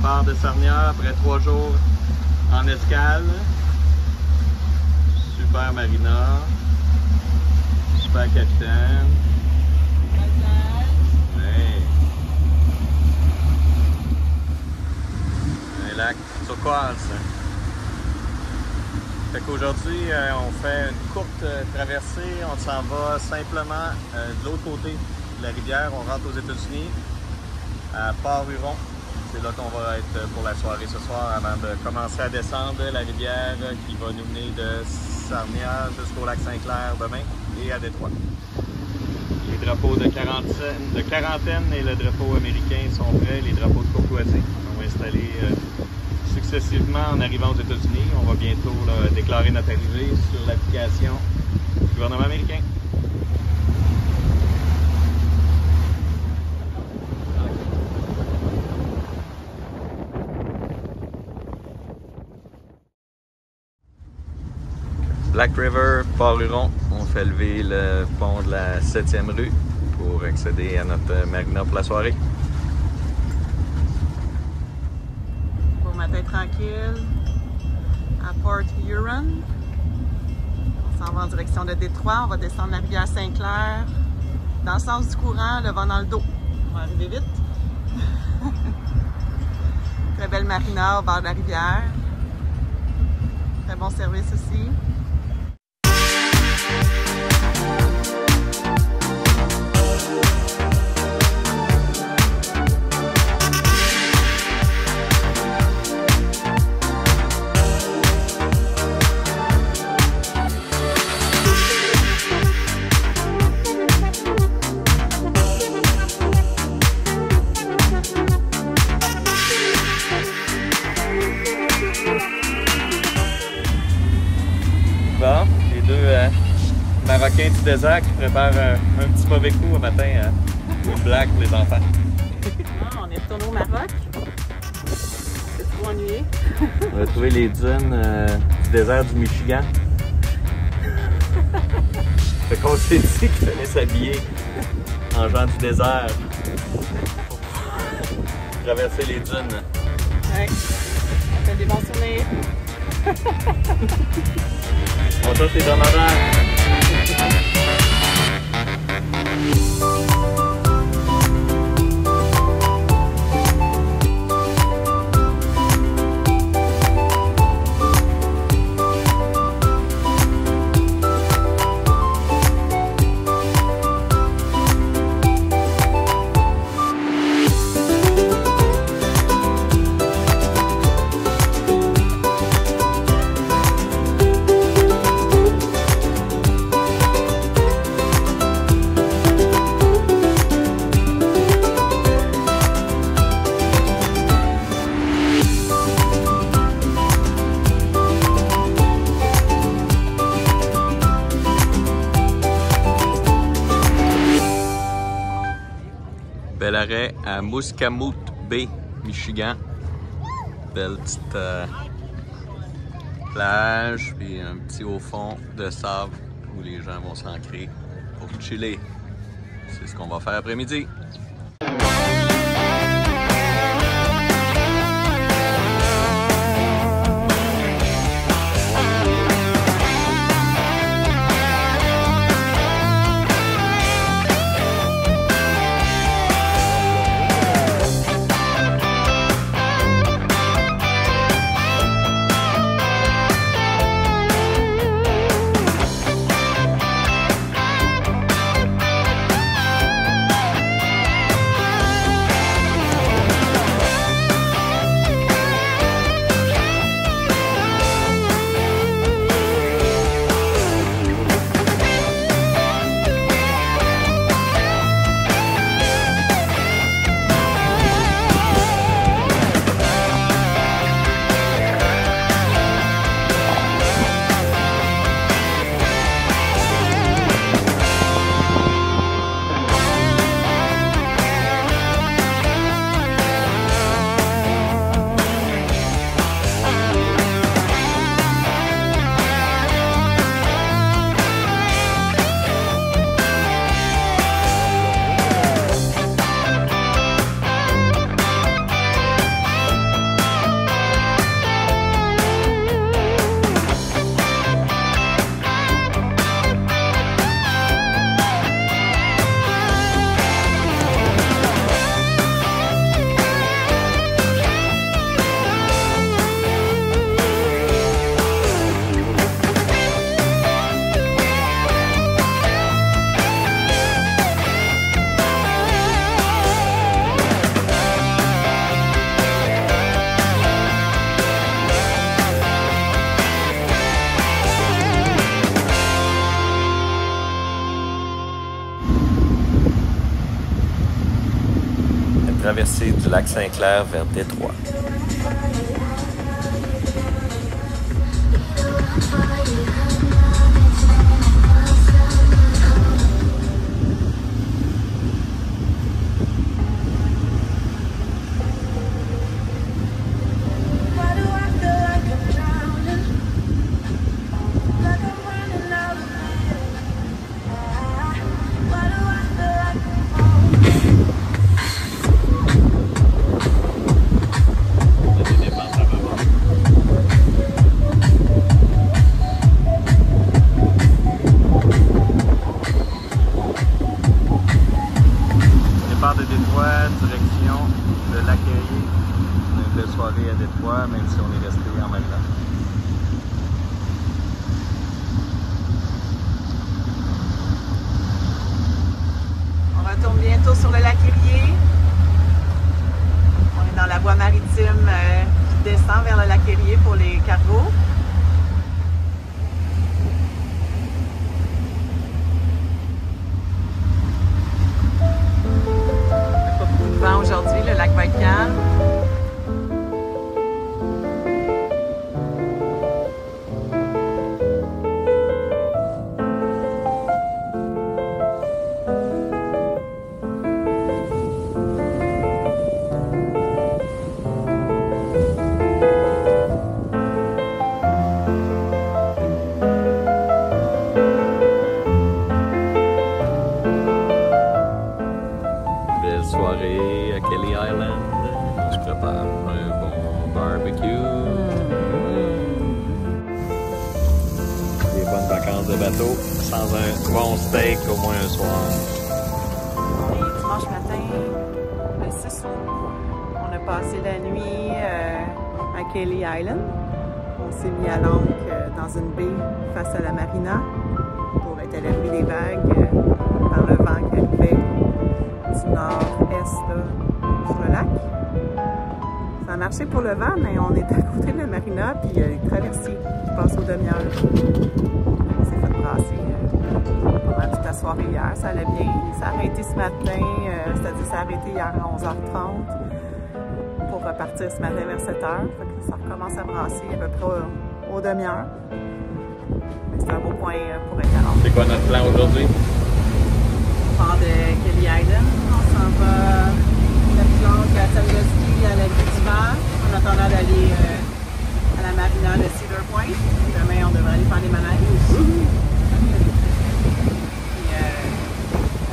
départ de Sarnia après 3 jours en escale. Super marina. Super capitaine. Hey. Un lac turquoise. Fait qu'aujourd'hui, on fait une courte traversée. On s'en va simplement de l'autre côté de la rivière. On rentre aux États-Unis, à Port-Huron. C'est là qu'on va être pour la soirée ce soir avant de commencer à descendre la rivière qui va nous mener de Sarnia jusqu'au lac Saint-Clair demain et à Détroit. Les drapeaux de quarantaine et le drapeau américain sont prêts, les drapeaux de courtoisie sont installés successivement en arrivant aux États-Unis. On va bientôt là, déclarer notre arrivée sur l'application du gouvernement américain. Black River, Port-Huron, on fait lever le pont de la 7e rue pour accéder à notre marina pour la soirée. Bon matin tranquille à Port-Huron. On s'en va en direction de Détroit. On va descendre la rivière Saint-Clair dans le sens du courant, le vent dans le dos. On va arriver vite. Très belle marina au bord de la rivière. Très bon service aussi. Bon, les deux Marocains du désert qui préparent un petit mauvais coup au matin une blague pour les enfants. Ah, on est retourné au Maroc. C'est trop ennuyé. On a trouvé les dunes du désert du Michigan. Fait qu'on s'est dit qu'il fallait s'habiller en gens du désert pour traverser les dunes. Ouais, on fait des bons souvenirs. Bon, ça c'est dans ma mère. Bel arrêt à Muscamoot Bay, Michigan. Belle petite plage, puis un petit haut fond de sable où les gens vont s'ancrer pour chiller. C'est ce qu'on va faire après-midi. traversée du lac Saint-Clair vers Détroit. De Détroit, direction de Lac-Erie. Une belle soirée à Détroit, même si on est resté en même temps. On retourne bientôt sur le lac Erie. On est dans la voie maritime qui descend vers le lac Erie pour les cargos. Aujourd'hui, le lac va être calme. Soirée à Kelly Island. Je prépare un bon barbecue. Des bonnes vacances de bateau sans un bon steak au moins un soir. On est dimanche matin, le 6 août. On a passé la nuit à Kelly Island. On s'est mis à l'ancre dans une baie face à la marina pour être à l'abri des vagues par le vent qui arrivait du nord-est sur le lac. Ça a marché pour le vent, mais on est à côté de la marina, puis il y a une traversée qui passe aux demi-heures. On s'est fait brasser pendant toute la soirée hier, ça allait bien. Ça a arrêté ce matin, c'est-à-dire ça a arrêté hier à 11h30 pour repartir ce matin vers 7h. Ça recommence à brasser à peu près aux demi-heures. C'est un beau point pour être à l'ombre. C'est quoi notre plan aujourd'hui? On part de Kelly Island, on s'en va la planche à Sandusky à la baie d'hiver en attendant d'aller à la marina de Cedar Point. Demain, on devrait aller faire des manèges.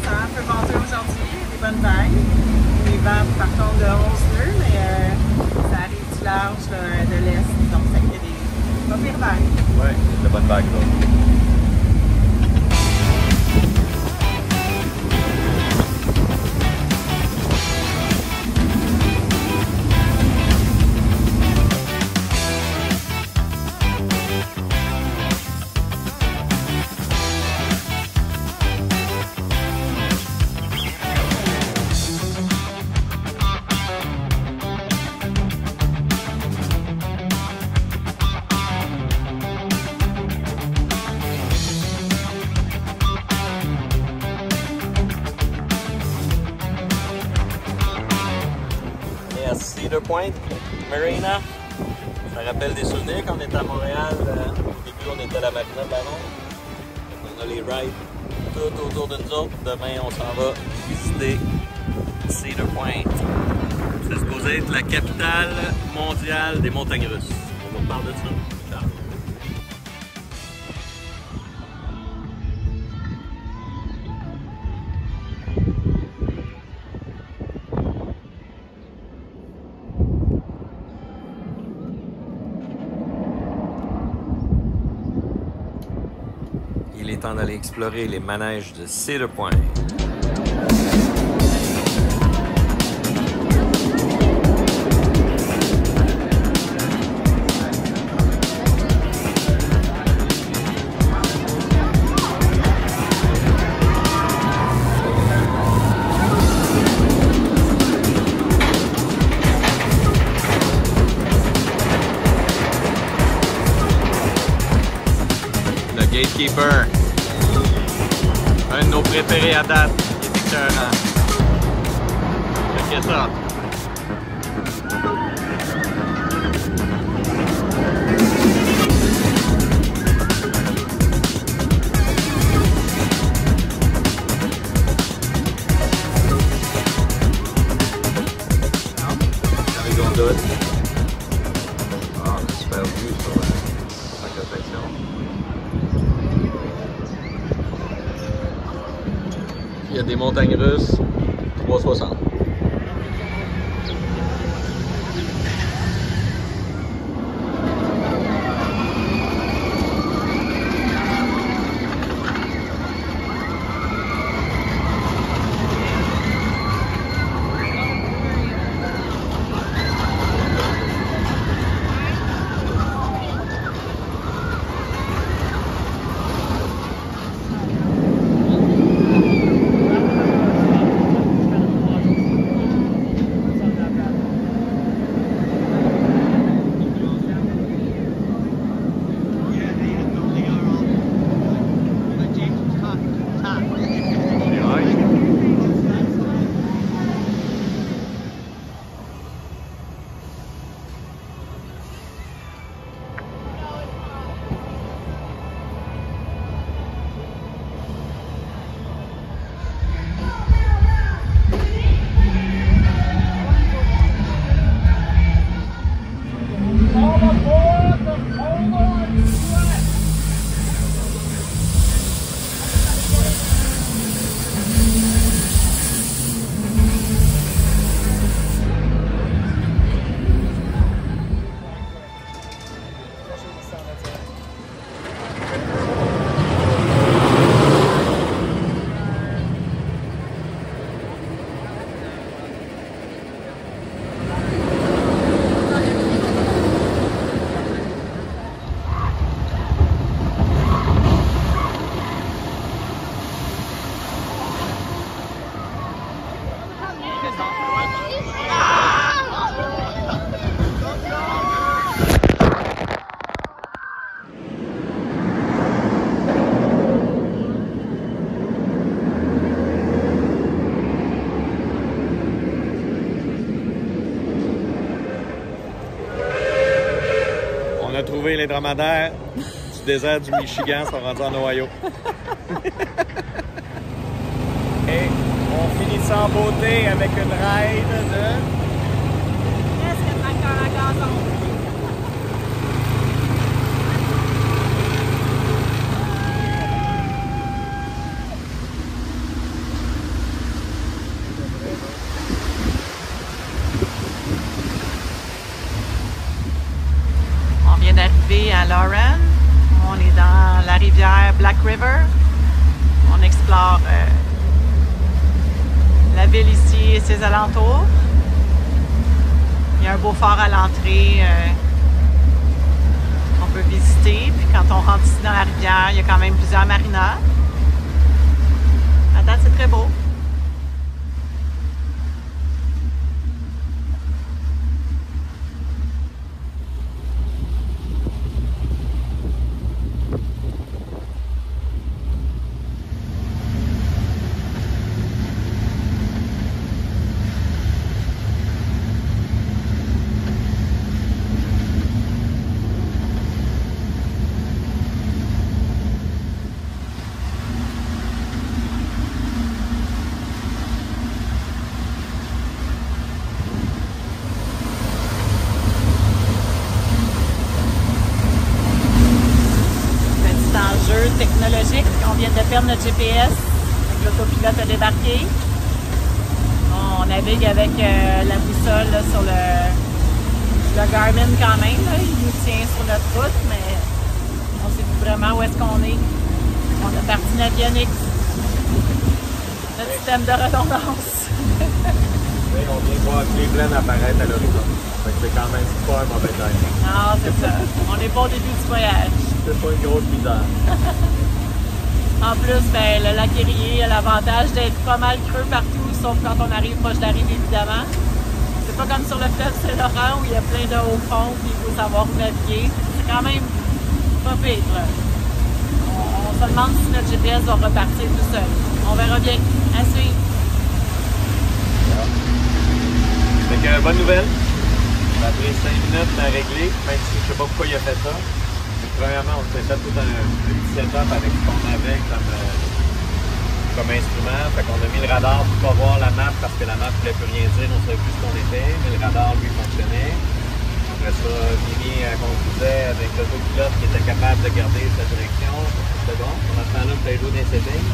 Ça a un peu venté aujourd'hui, des bonnes vagues. Les vents par contre de 11 nœuds, mais ça arrive du large de l'est, donc ça fait des pas pires vagues. Oui, de bonnes vagues là. À Cedar Point, Marina. Ça rappelle des souvenirs quand on était à Montréal. Au début, on était à la marina de la Ronde. On a les rides tout autour de nous autres. Demain, on s'en va visiter Cedar Point. C'est supposé être la capitale mondiale des montagnes russes. On vous parle de ça. Ciao. Il est temps d'aller explorer les manèges de Cedar Point. Le Gatekeeper. Un de nos préférés à date. Il est écœurant. Checkez ça. meilleure vue sur la côte section. Il y a des montagnes russes 360. On a trouvé les dromadaires du désert du Michigan, sont rendus en Ohio. Et on finit ça en beauté avec une ride de... Presque tracteur à gazon. On vient d'arriver à Lauren. On est dans la rivière Black River. On explore la ville ici et ses alentours. Il y a un beau phare à l'entrée qu'on peut visiter. Puis quand on rentre ici dans la rivière, il y a quand même plusieurs marinas. À date, c'est très beau. Technologique. On vient de perdre notre GPS. L'autopilote a débarqué. On navigue avec la boussole là, sur le Garmin quand même. Là. Il nous tient sur notre route, mais on sait plus vraiment où est-ce qu'on est. On a parti navionique. Notre système de redondance. Oui, on vient voir Cleveland apparaître à l'horizon. C'est quand même pas un mauvais timing. Non, c'est ça. On n'est pas au début du voyage. C'est pas une grosse misère. En plus, ben, le lac Erie a l'avantage d'être pas mal creux partout, sauf quand on arrive proche de la rive, évidemment. C'est pas comme sur le fleuve Saint-Laurent où il y a plein de hauts fonds et il faut savoir où naviguer. C'est quand même pas pire. On se demande si notre GPS va repartir tout seul. On verra bien. À suivre. Fait que, bonne nouvelle. Ça a pris 5 minutes à régler, même si je sais pas pourquoi il a fait ça. Premièrement, on s'est fait tout un petit setup avec ce qu'on avait comme instrument. Fait qu'on a mis le radar pour pas voir la map parce que la map ne voulait plus rien dire, on ne savait plus ce qu'on était, mais le radar lui fonctionnait. Après ça, Mimi conduisait avec l'autopilote qui était capable de garder sa direction. C'était bon. Pendant ce temps-là, je jouer des settings.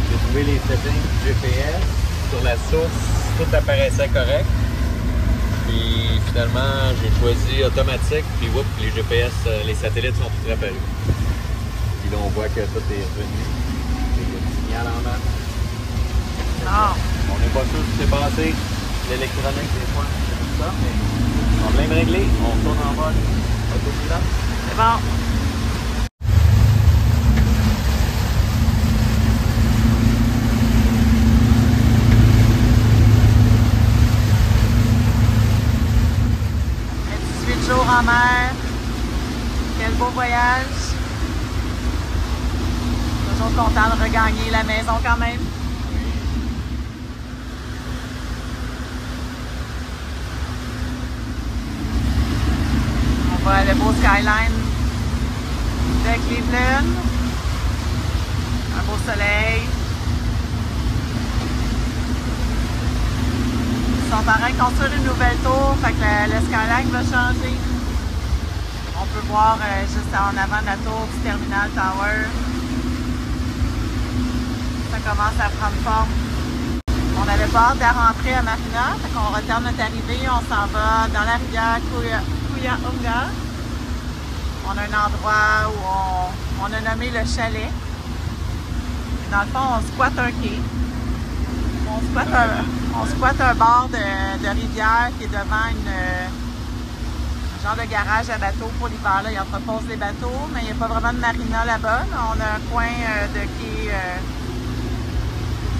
J'ai trouvé les settings du GPS. Sur la source, tout apparaissait correct. Puis finalement, j'ai choisi automatique. Puis whoop, les GPS, les satellites sont tous apparus. Puis là, on voit que tout est revenu. Il y a le signal en main. Non. On n'est pas sûr ce qui s'est passé. L'électronique, des fois, c'est tout ça. Mais problème réglé. On retourne en mode autopilote. C'est bon. Jours en mer. Quel beau voyage. Toujours content de regagner la maison quand même. On voit le beau skyline de Cleveland. Un beau soleil. Ils sont en train de construire une nouvelle tour, fait que le skyline va changer. On peut voir juste en avant de la tour du Terminal Tower. Ça commence à prendre forme. On n'avait pas hâte de rentrer à Marina, fait qu'on retarde notre arrivée, on s'en va dans la rivière Cuyahoga. On a un endroit où on a nommé le chalet. Et dans le fond, on squatte un quai. On squatte un bord de rivière qui est devant un genre de garage à bateaux pour l'hiver. Ils entreposent les bateaux, mais il n'y a pas vraiment de marina là-bas. On a un coin de quai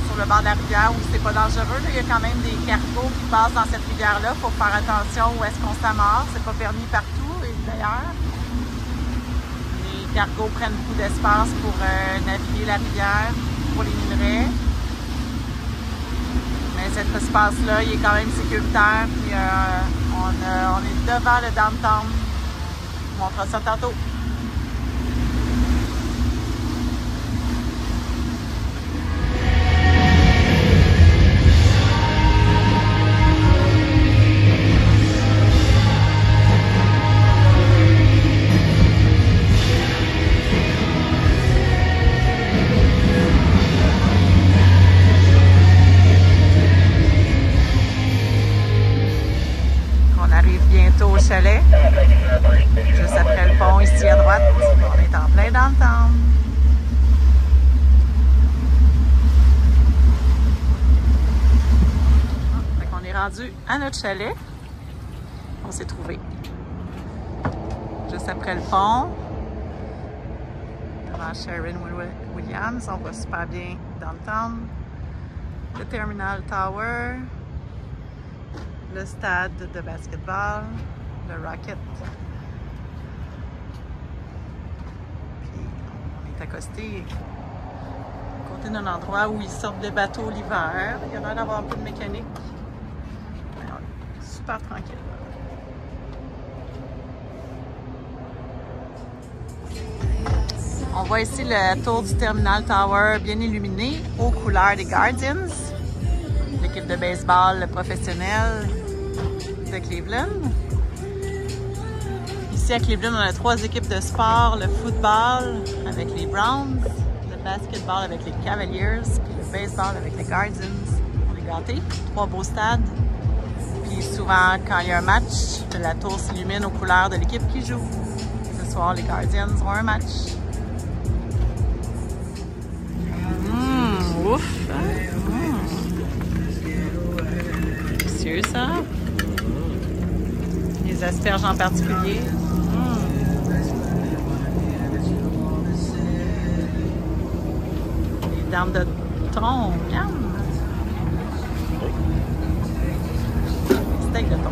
sur le bord de la rivière où c'est pas dangereux. Là. Il y a quand même des cargos qui passent dans cette rivière-là. Il faut faire attention où est-ce qu'on s'amorce. C'est pas permis partout, d'ailleurs. Les cargos prennent beaucoup d'espace pour naviguer la rivière, pour les minerais. Mais cet espace-là, il est quand même sécuritaire. Puis on est devant le downtown. On montrera ça tantôt. Au chalet, juste après le pont ici à droite, on est en plein dans le temps. On est rendu à notre chalet. On s'est trouvé juste après le pont. Devant Sherwin-Williams, on va super bien dans le temps. Le Terminal Tower. Le stade de basketball, le Rocket. Puis on est accosté à côté d'un endroit où ils sortent des bateaux l'hiver. Il y a l'air d'avoir un peu de mécanique. Super tranquille. On voit ici la tour du Terminal Tower bien illuminée aux couleurs des Guardians. L'équipe de baseball professionnelle de Cleveland. Ici à Cleveland, on a 3 équipes de sport, le football avec les Browns, le basketball avec les Cavaliers, puis le baseball avec les Guardians. On est gâtés, 3 beaux stades. Puis souvent, quand il y a un match, la tour s'illumine aux couleurs de l'équipe qui joue. Ce soir, les Guardians ont un match. Ouf! Délicieux, ça. Les asperges en particulier. Les dents de thon. Miam! Steak de thon.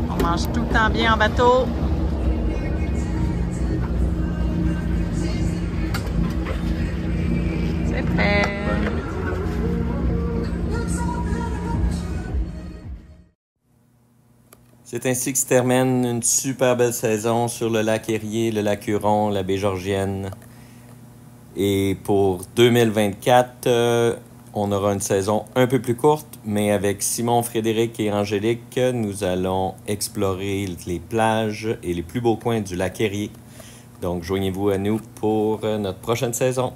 On mange tout le temps bien en bateau. C'est prêt. C'est ainsi que se termine une super belle saison sur le lac Erie, le lac Huron, la baie Georgienne. Et pour 2024, on aura une saison un peu plus courte, mais avec Simon, Frédéric et Angélique, nous allons explorer les plages et les plus beaux coins du lac Erie. Donc, joignez-vous à nous pour notre prochaine saison.